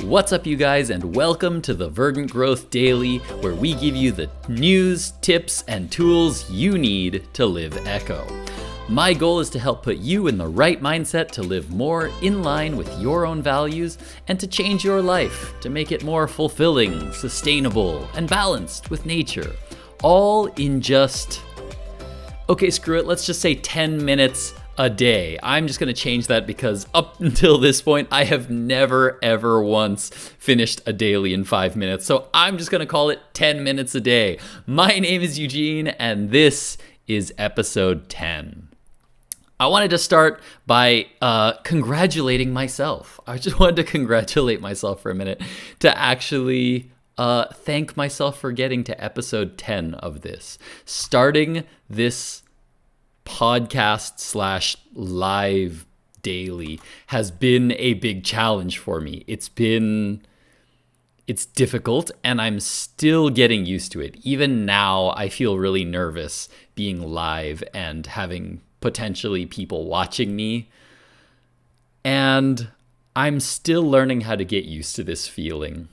What's up, you guys, and welcome to the Verdant Growth Daily, where we give you the news, tips, and tools you need to live Echo. My goal is to help put you in the right mindset to live more in line with your own values and to change your life, to make it more fulfilling, sustainable, and balanced with nature. All in just, okay, screw it, let's just say 10 minutes a day. I'm just going to change that because up until this point, I have never, ever once finished a daily in 5 minutes. So I'm just going to call it 10 minutes a day. My name is Eugene, and this is episode 10. I wanted to start by congratulating myself. I just wanted to congratulate myself for a minute to actually thank myself for getting to episode 10 of this. Starting this podcast / live daily has been a big challenge for me. It's difficult, and I'm still getting used to it. Even now, I feel really nervous being live and having potentially people watching me. And I'm still learning how to get used to this feeling.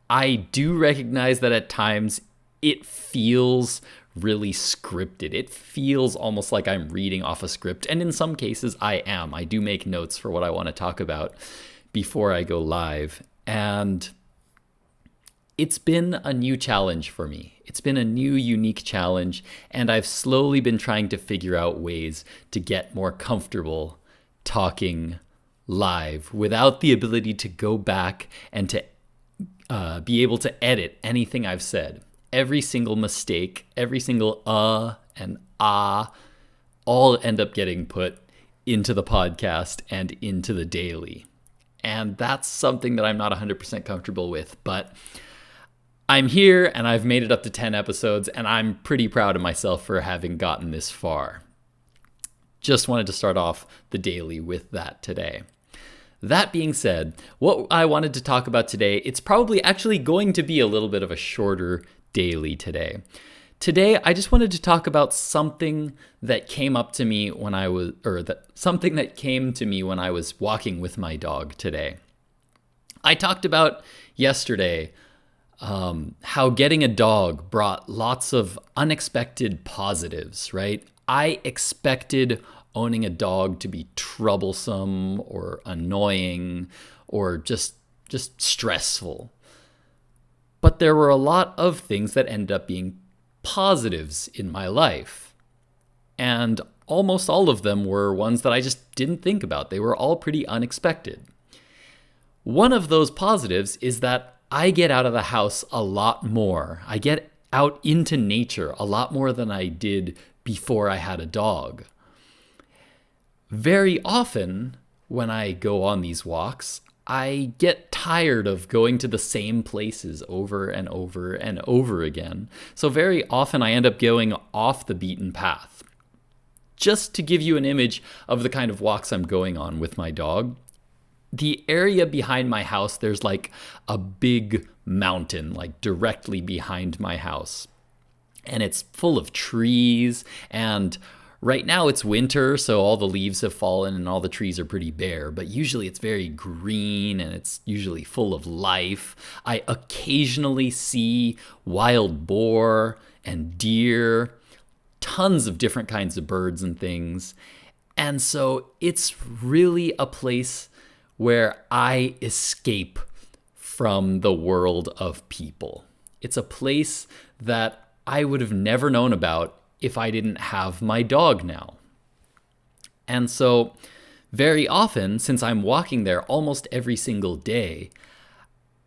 I do recognize that at times it feels really scripted. It feels almost like I'm reading off a script. And in some cases, I am. I do make notes for what I want to talk about before I go live. And it's been a new challenge for me. It's been a new, unique challenge. And I've slowly been trying to figure out ways to get more comfortable talking live without the ability to go back and to be able to edit anything I've said. Every single mistake, every single and all end up getting put into the podcast and into the daily. And that's something that I'm not 100% comfortable with, but I'm here and I've made it up to 10 episodes, and I'm pretty proud of myself for having gotten this far. Just wanted to start off the daily with that today. That being said, what I wanted to talk about today, it's probably actually going to be a little bit of a shorter daily today. Today, I just wanted to talk about something that came up to me when I was, something that came to me when I was walking with my dog today. I talked about yesterday how getting a dog brought lots of unexpected positives, right? I expected owning a dog to be troublesome or annoying or just stressful. But there were a lot of things that ended up being positives in my life. And almost all of them were ones that I just didn't think about. They were all pretty unexpected. One of those positives is that I get out of the house a lot more. I get out into nature a lot more than I did before I had a dog. Very often when I go on these walks, I get tired of going to the same places over and over and over again. So very often I end up going off the beaten path. Just to give you an image of the kind of walks I'm going on with my dog, the area behind my house, there's like a big mountain, like directly behind my house. And it's full of trees, and right now it's winter, so all the leaves have fallen and all the trees are pretty bare, but usually it's very green and it's usually full of life. I occasionally see wild boar and deer, tons of different kinds of birds and things. And so it's really a place where I escape from the world of people. It's a place that I would have never known about if I didn't have my dog now. And so very often, since I'm walking there almost every single day,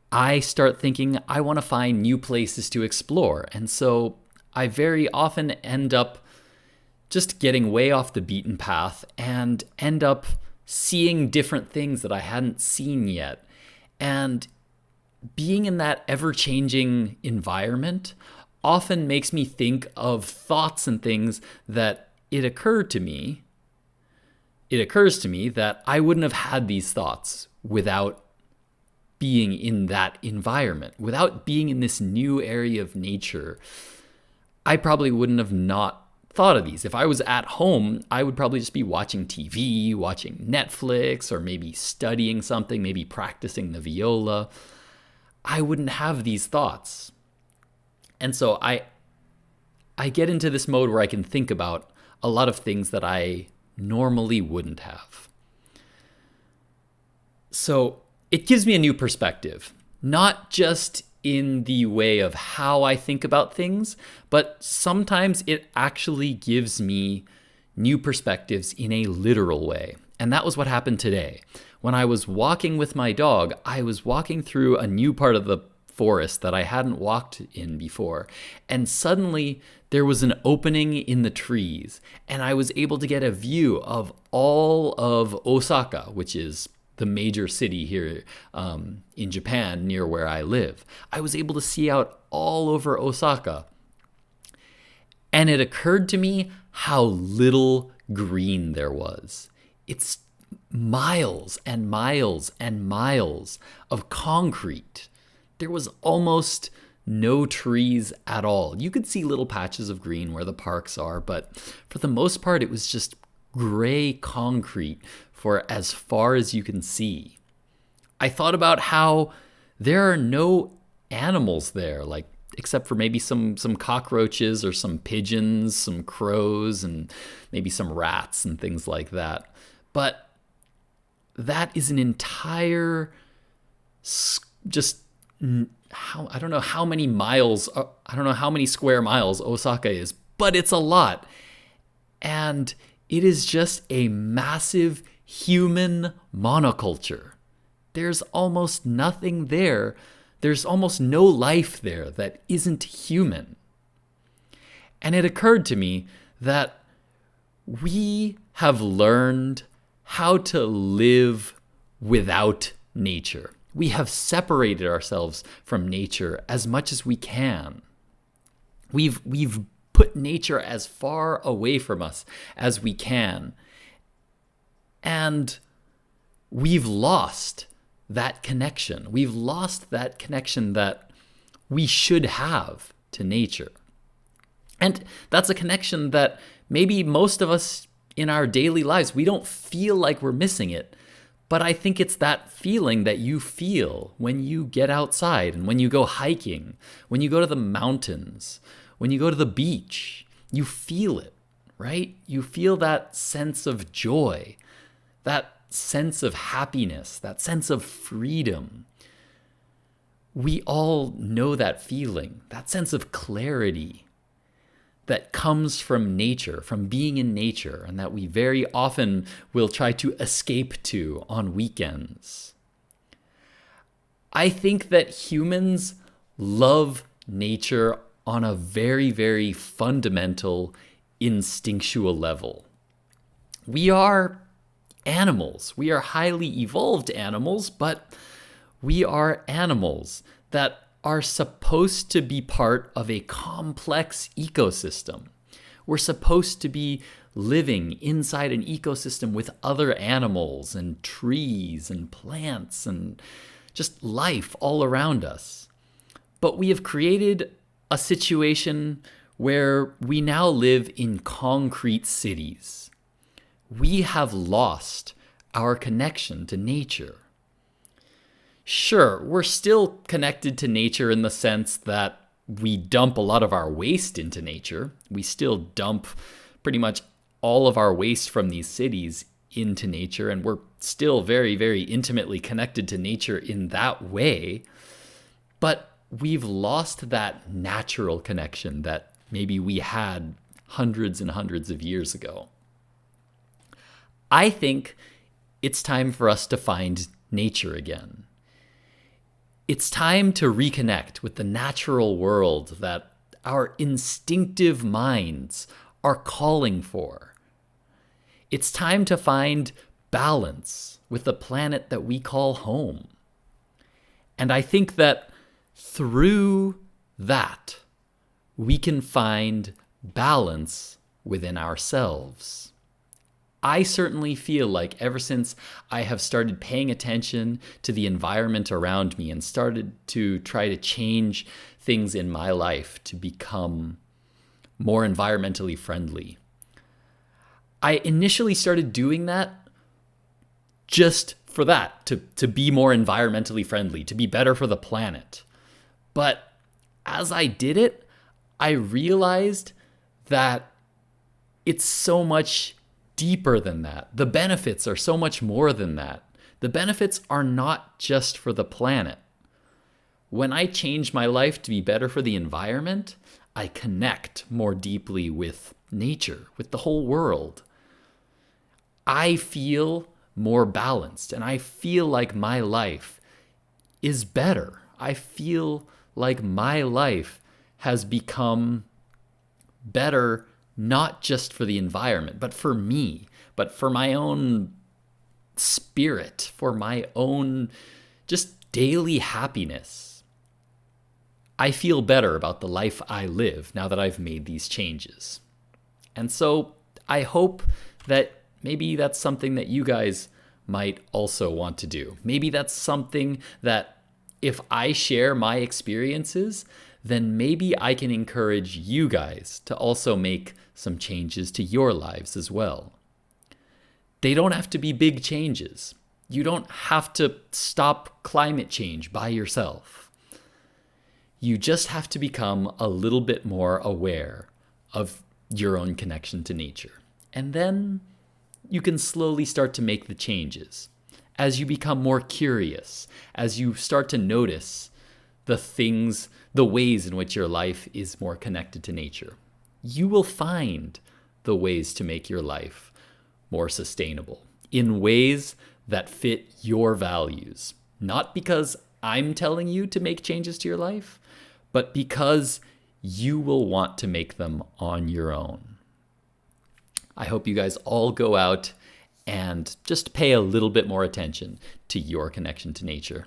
I start thinking I want to find new places to explore. And so I very often end up just getting way off the beaten path and end up seeing different things that I hadn't seen yet. And being in that ever-changing environment often makes me think of thoughts and things that it occurs to me that I wouldn't have had these thoughts without being in that environment, without being in this new area of nature. I probably wouldn't have not thought of these. If I was at home, I would probably just be watching TV, watching Netflix, or maybe studying something, maybe practicing the viola. I wouldn't have these thoughts. And so I get into this mode where I can think about a lot of things that I normally wouldn't have. So it gives me a new perspective, not just in the way of how I think about things, but sometimes it actually gives me new perspectives in a literal way. And that was what happened today. When I was walking with my dog, I was walking through a new part of the forest that I hadn't walked in before. And suddenly there was an opening in the trees, and I was able to get a view of all of Osaka, which is the major city here in Japan near where I live. I was able to see out all over Osaka. And it occurred to me how little green there was. It's miles and miles and miles of concrete. There was almost no trees at all. You could see little patches of green where the parks are, but for the most part, it was just gray concrete for as far as you can see. I thought about how there are no animals there, like except for maybe some cockroaches or some pigeons, some crows, and maybe some rats and things like that. But that is an entire I don't know how many miles, I don't know how many square miles Osaka is, but it's a lot. And it is just a massive human monoculture. There's almost nothing there. There's almost no life there that isn't human. And it occurred to me that we have learned how to live without nature. We have separated ourselves from nature as much as we can. We've put nature as far away from us as we can. And we've lost that connection. We've lost that connection that we should have to nature. And that's a connection that maybe most of us in our daily lives, we don't feel like we're missing it. But I think it's that feeling that you feel when you get outside and when you go hiking, when you go to the mountains, when you go to the beach. You feel it, right? You feel that sense of joy, that sense of happiness, that sense of freedom. We all know that feeling, that sense of clarity that comes from nature, from being in nature, and that we very often will try to escape to on weekends. I think that humans love nature on a very, very fundamental, instinctual level. We are animals. We are highly evolved animals, but we are animals that are supposed to be part of a complex ecosystem. We're supposed to be living inside an ecosystem with other animals and trees and plants and just life all around us. But we have created a situation where we now live in concrete cities. We have lost our connection to nature. Sure, we're still connected to nature in the sense that we dump a lot of our waste into nature. We still dump pretty much all of our waste from these cities into nature, and we're still very, very intimately connected to nature in that way. But we've lost that natural connection that maybe we had hundreds and hundreds of years ago. I think it's time for us to find nature again. It's time to reconnect with the natural world that our instinctive minds are calling for. It's time to find balance with the planet that we call home. And I think that through that, we can find balance within ourselves. I certainly feel like ever since I have started paying attention to the environment around me and started to try to change things in my life to become more environmentally friendly. I initially started doing that just for that, to be more environmentally friendly, to be better for the planet. But as I did it, I realized that it's so much deeper than that. The benefits are so much more than that. The benefits are not just for the planet. When I change my life to be better for the environment, I connect more deeply with nature, with the whole world. I feel more balanced, and I feel like my life is better. I feel like my life has become better, not just for the environment, but for me, but for my own spirit, for my own just daily happiness. I feel better about the life I live now that I've made these changes. And so I hope that maybe that's something that you guys might also want to do. Maybe that's something that if I share my experiences, then maybe I can encourage you guys to also make some changes to your lives as well. They don't have to be big changes. You don't have to stop climate change by yourself. You just have to become a little bit more aware of your own connection to nature. And then you can slowly start to make the changes. As you become more curious, as you start to notice the ways in which your life is more connected to nature, you will find the ways to make your life more sustainable in ways that fit your values. Not because I'm telling you to make changes to your life, but because you will want to make them on your own. I hope you guys all go out and just pay a little bit more attention to your connection to nature.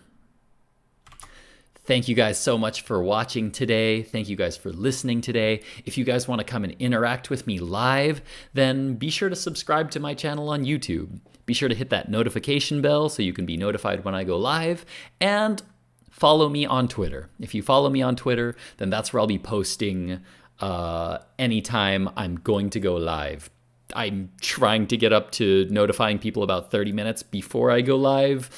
Thank you guys so much for watching today. Thank you guys for listening today. If you guys want to come and interact with me live, then be sure to subscribe to my channel on YouTube. Be sure to hit that notification bell so you can be notified when I go live, and follow me on Twitter. If you follow me on Twitter, then that's where I'll be posting anytime I'm going to go live. I'm trying to get up to notifying people about 30 minutes before I go live.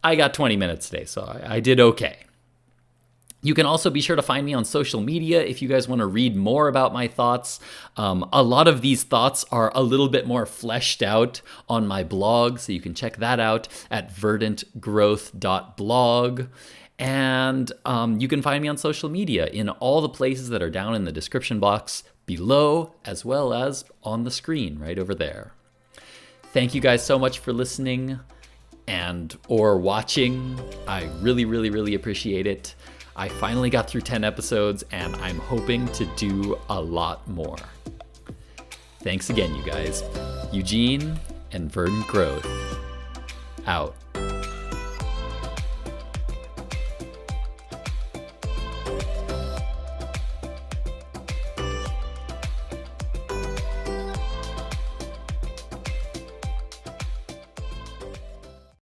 I got 20 minutes today, so I did okay. You can also be sure to find me on social media if you guys want to read more about my thoughts. A lot of these thoughts are a little bit more fleshed out on my blog, so you can check that out at verdantgrowth.blog. And you can find me on social media in all the places that are down in the description box below, as well as on the screen right over there. Thank you guys so much for listening or watching. I really, really, really appreciate it. I finally got through 10 episodes, and I'm hoping to do a lot more. Thanks again, you guys. Eugene and Verdant Growth, out.